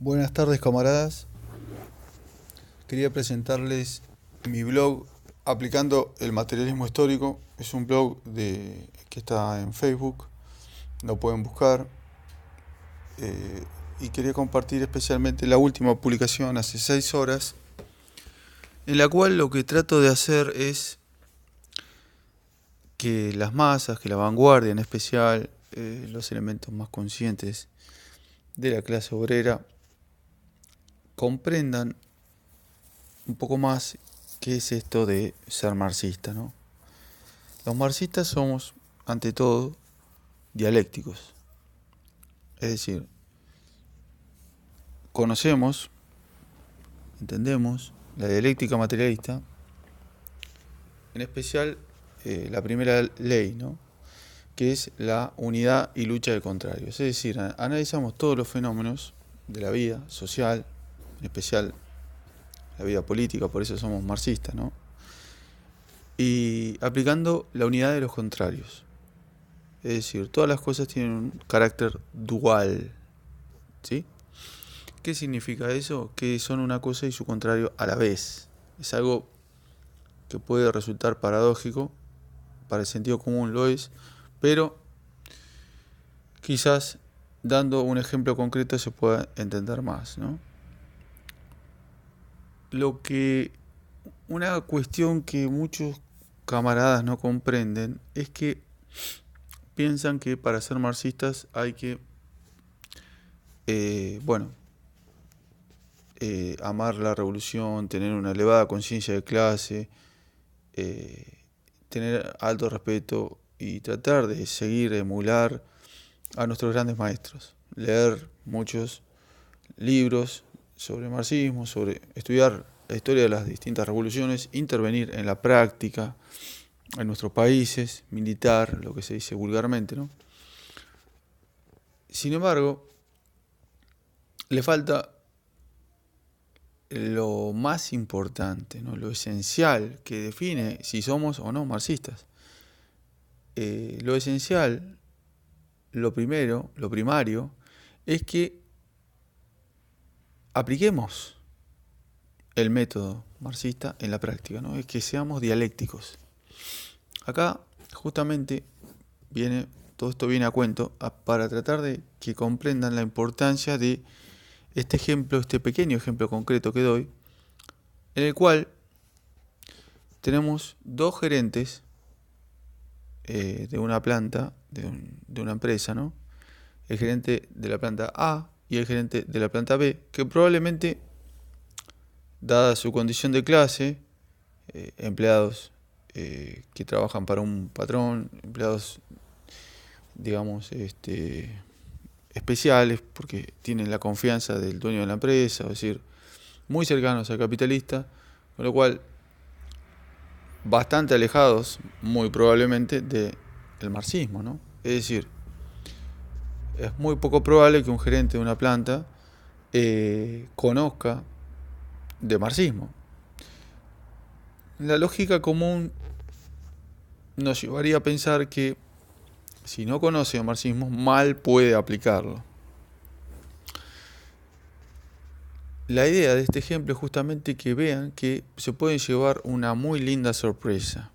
Buenas tardes, camaradas. Quería presentarles mi blog aplicando el materialismo histórico. Es un blog que está en Facebook, lo pueden buscar. Y quería compartir especialmente la última publicación hace 6 horas, en la cual lo que trato de hacer es que las masas, que la vanguardia en especial, los elementos más conscientes de la clase obrera, comprendan un poco más qué es esto de ser marxista, ¿no? Los marxistas somos, ante todo, dialécticos. Es decir, conocemos, entendemos la dialéctica materialista, en especial la primera ley, ¿no? Que es la unidad y lucha de contrarios. Es decir, analizamos todos los fenómenos de la vida social, en especial la vida política, por eso somos marxistas, ¿no? Y aplicando la unidad de los contrarios. Es decir, todas las cosas tienen un carácter dual, ¿sí? ¿Qué significa eso? Que son una cosa y su contrario a la vez. Es algo que puede resultar paradójico, para el sentido común lo es, pero quizás dando un ejemplo concreto se pueda entender más, ¿no? Una cuestión que muchos camaradas no comprenden es que piensan que para ser marxistas hay que, bueno, amar la revolución, tener una elevada conciencia de clase, tener alto respeto y tratar de seguir, emular a nuestros grandes maestros. Leer muchos libros sobre marxismo, sobre estudiar la historia de las distintas revoluciones, intervenir en la práctica en nuestros países, militar, lo que se dice vulgarmente, ¿no? Sin embargo, le falta lo más importante, ¿no? Lo esencial que define si somos o no marxistas. Lo esencial, lo primero, lo primario, es que apliquemos el método marxista en la práctica, ¿no? Es que seamos dialécticos. Acá justamente todo esto viene a cuento para tratar de que comprendan la importancia de este ejemplo, este pequeño ejemplo concreto que doy, en el cual tenemos dos gerentes de una planta, de una empresa, ¿no? El gerente de la planta A y el gerente de la planta B, que probablemente, dada su condición de clase, empleados que trabajan para un patrón, empleados, digamos, especiales, porque tienen la confianza del dueño de la empresa, es decir, muy cercanos al capitalista, con lo cual bastante alejados, muy probablemente, del marxismo, ¿no? Es decir, es muy poco probable que un gerente de una planta conozca de marxismo. La lógica común nos llevaría a pensar que si no conoce el marxismo, mal puede aplicarlo. La idea de este ejemplo es justamente que vean que se pueden llevar una muy linda sorpresa.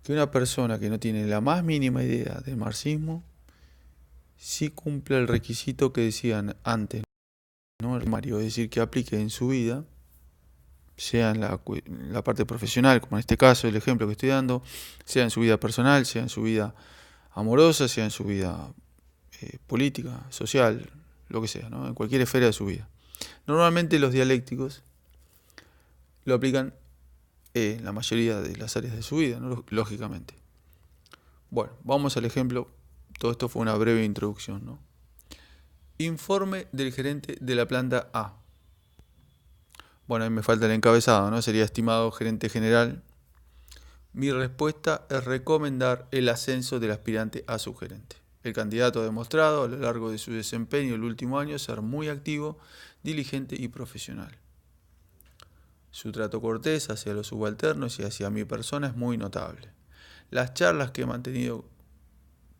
Que una persona que no tiene la más mínima idea del marxismo sí cumple el requisito que decían antes, ¿no? El primario, es decir, que aplique en su vida, sea en la parte profesional, como en este caso, el ejemplo que estoy dando, sea en su vida personal, sea en su vida amorosa, sea en su vida política, social, lo que sea, ¿no? En cualquier esfera de su vida. Normalmente los dialécticos lo aplican en la mayoría de las áreas de su vida, ¿no? Lógicamente. Bueno, vamos al ejemplo. Todo esto fue una breve introducción, ¿no? Informe del gerente de la planta A. Bueno, ahí me falta el encabezado, ¿no? Sería estimado gerente general. Mi respuesta es recomendar el ascenso del aspirante a subgerente. El candidato ha demostrado a lo largo de su desempeño el último año ser muy activo, diligente y profesional. Su trato cortés hacia los subalternos y hacia mi persona es muy notable. Las charlas que he mantenido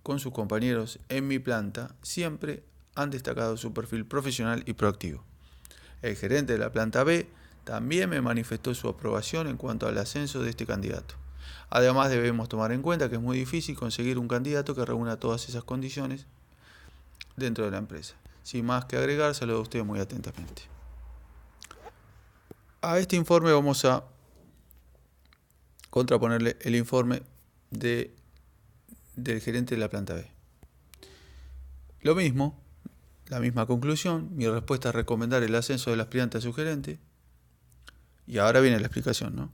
con sus compañeros en mi planta siempre han destacado su perfil profesional y proactivo. El gerente de la planta B también me manifestó su aprobación en cuanto al ascenso de este candidato. Además, debemos tomar en cuenta que es muy difícil conseguir un candidato que reúna todas esas condiciones dentro de la empresa. Sin más que agregar, saludo a usted muy atentamente. A este informe vamos a contraponerle el informe del gerente de la planta B. Lo mismo, la misma conclusión, mi respuesta es recomendar el ascenso del aspirante a su gerente. Y ahora viene la explicación, ¿no?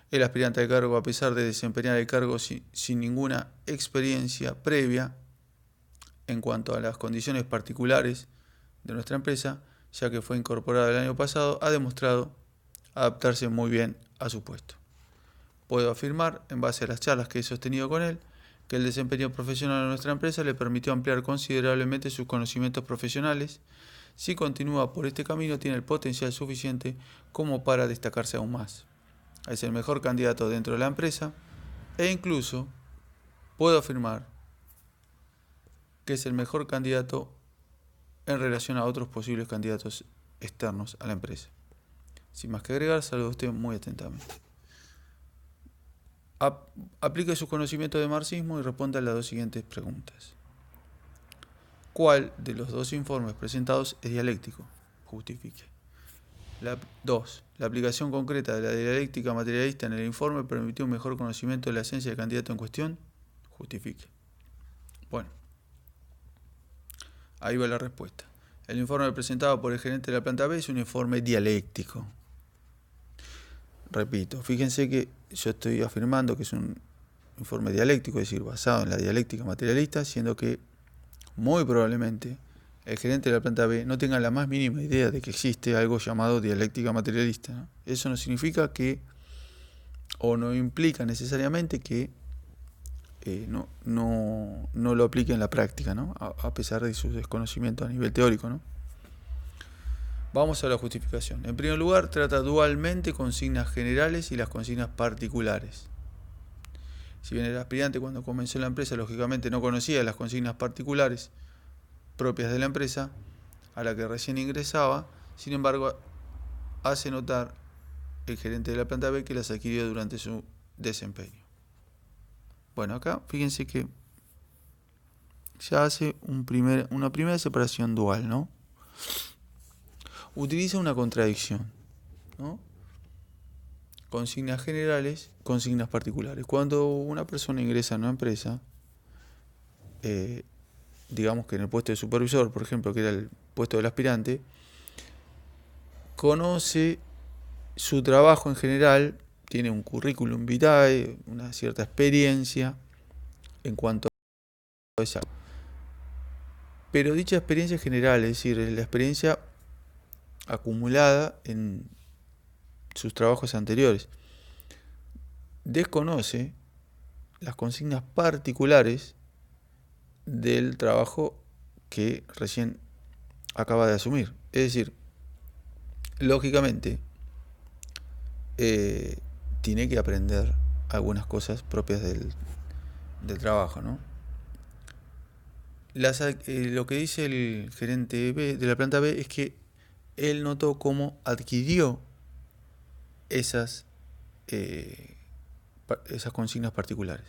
El aspirante al cargo, a pesar de desempeñar el cargo sin ninguna experiencia previa en cuanto a las condiciones particulares de nuestra empresa, ya que fue incorporado el año pasado, ha demostrado adaptarse muy bien a su puesto. Puedo afirmar, en base a las charlas que he sostenido con él, que el desempeño profesional de nuestra empresa le permitió ampliar considerablemente sus conocimientos profesionales. Si continúa por este camino, tiene el potencial suficiente como para destacarse aún más. Es el mejor candidato dentro de la empresa e incluso puedo afirmar que es el mejor candidato en relación a otros posibles candidatos externos a la empresa. Sin más que agregar, saludo a usted muy atentamente. Aplique sus conocimientos de marxismo y responda a las dos siguientes preguntas. ¿Cuál de los dos informes presentados es dialéctico? Justifique. 2. La aplicación concreta de la dialéctica materialista en el informe permitió un mejor conocimiento de la esencia del candidato en cuestión. Justifique. Bueno, ahí va la respuesta. El informe presentado por el gerente de la planta B es un informe dialéctico. Repito, fíjense que yo estoy afirmando que es un informe dialéctico, es decir, basado en la dialéctica materialista, siendo que muy probablemente el gerente de la planta B no tenga la más mínima idea de que existe algo llamado dialéctica materialista, ¿no? Eso no significa que, o no implica necesariamente que no lo aplique en la práctica, ¿no? A pesar de su desconocimiento a nivel teórico, ¿no? Vamos a la justificación. En primer lugar, trata dualmente consignas generales y las consignas particulares. Si bien el aspirante cuando comenzó la empresa lógicamente no conocía las consignas particulares propias de la empresa a la que recién ingresaba, sin embargo hace notar el gerente de la planta B que las adquirió durante su desempeño. Bueno, acá fíjense que ya hace una primera separación dual, ¿no? Utiliza una contradicción, ¿no? Consignas generales, consignas particulares. Cuando una persona ingresa en una empresa, digamos que en el puesto de supervisor, por ejemplo, que era el puesto del aspirante, conoce su trabajo en general, tiene un currículum vitae, una cierta experiencia en cuanto a esa. Pero dicha experiencia general, es decir, la experiencia acumulada en sus trabajos anteriores, desconoce las consignas particulares del trabajo que recién acaba de asumir. Es decir, lógicamente, tiene que aprender algunas cosas propias del trabajo, ¿no? Lo que dice el gerente B, de la planta B, es que él notó cómo adquirió esas consignas particulares.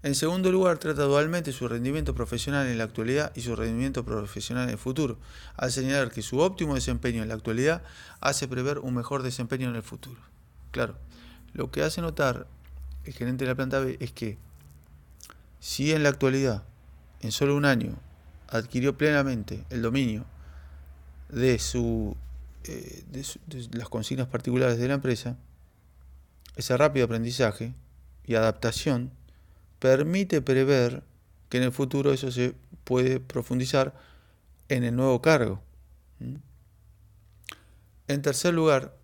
En segundo lugar, trata dualmente su rendimiento profesional en la actualidad y su rendimiento profesional en el futuro, al señalar que su óptimo desempeño en la actualidad hace prever un mejor desempeño en el futuro. Claro, lo que hace notar el gerente de la planta B es que si en la actualidad, en solo un año, adquirió plenamente el dominio de las consignas particulares de la empresa, ese rápido aprendizaje y adaptación permite prever que en el futuro eso se puede profundizar en el nuevo cargo. En tercer lugar,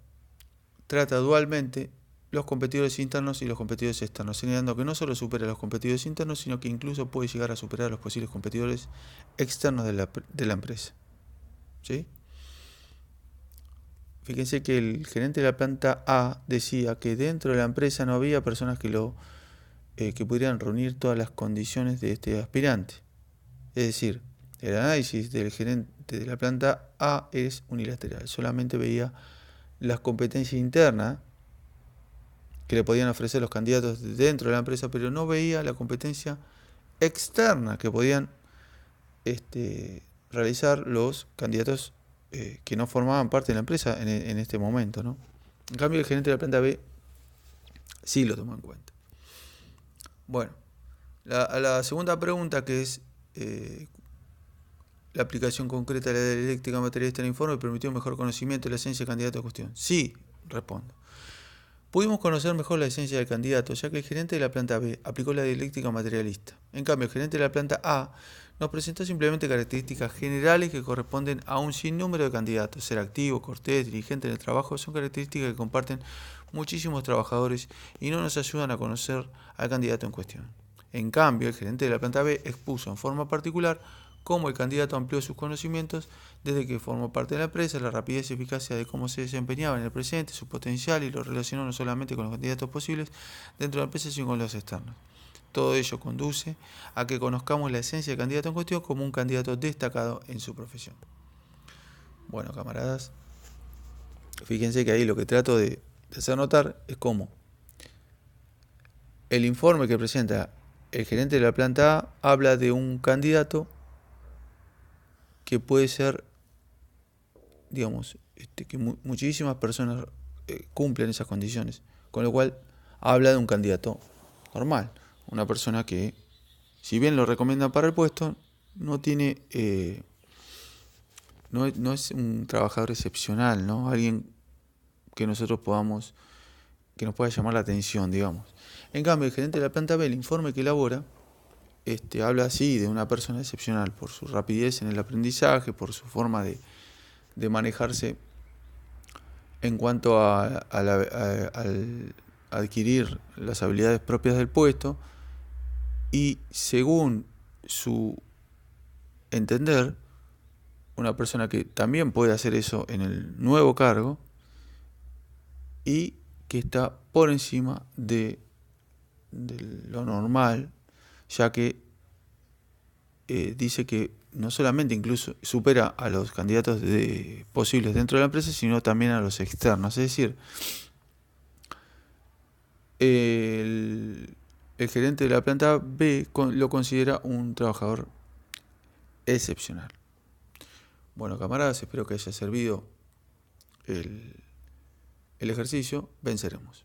trata dualmente los competidores internos y los competidores externos, señalando que no solo supera a los competidores internos, sino que incluso puede llegar a superar a los posibles competidores externos de la empresa. ¿Sí? Fíjense que el gerente de la planta A decía que dentro de la empresa no había personas que pudieran reunir todas las condiciones de este aspirante. Es decir, El análisis del gerente de la planta A es unilateral, solamente veía las competencias internas que le podían ofrecer los candidatos dentro de la empresa, pero no veía la competencia externa que podían realizar los candidatos que no formaban parte de la empresa en este momento, ¿no? En cambio, el gerente de la planta B sí lo tomó en cuenta. Bueno, la segunda pregunta, que es la aplicación concreta de la dialéctica materialista del informe permitió un mejor conocimiento de la esencia del candidato en cuestión. Sí, respondo. Pudimos conocer mejor la esencia del candidato, ya que el gerente de la planta B aplicó la dialéctica materialista. En cambio, el gerente de la planta A nos presentó simplemente características generales que corresponden a un sinnúmero de candidatos. Ser activo, cortés, diligente en el trabajo son características que comparten muchísimos trabajadores y no nos ayudan a conocer al candidato en cuestión. En cambio, el gerente de la planta B expuso en forma particular cómo el candidato amplió sus conocimientos desde que formó parte de la empresa, la rapidez y eficacia de cómo se desempeñaba en el presente, su potencial, y lo relacionó no solamente con los candidatos posibles dentro de la empresa, sino con los externos. Todo ello conduce a que conozcamos la esencia del candidato en cuestión como un candidato destacado en su profesión. Bueno, camaradas, fíjense que ahí lo que trato de hacer notar es cómo el informe que presenta el gerente de la planta A habla de un candidato que puede ser, digamos, que muchísimas personas cumplen esas condiciones, con lo cual habla de un candidato normal, una persona que, si bien lo recomiendan para el puesto, no tiene, no es un trabajador excepcional, ¿no? Alguien que nosotros podamos, que nos pueda llamar la atención, digamos. En cambio, el gerente de la planta B, el informe que elabora, habla así de una persona excepcional por su rapidez en el aprendizaje, por su forma de manejarse en cuanto a adquirir las habilidades propias del puesto, y según su entender, una persona que también puede hacer eso en el nuevo cargo y que está por encima de lo normal, ya que dice que no solamente incluso supera a los candidatos posibles dentro de la empresa, sino también a los externos. Es decir, el gerente de la planta B lo considera un trabajador excepcional. Bueno, camaradas, espero que haya servido el ejercicio. Venceremos.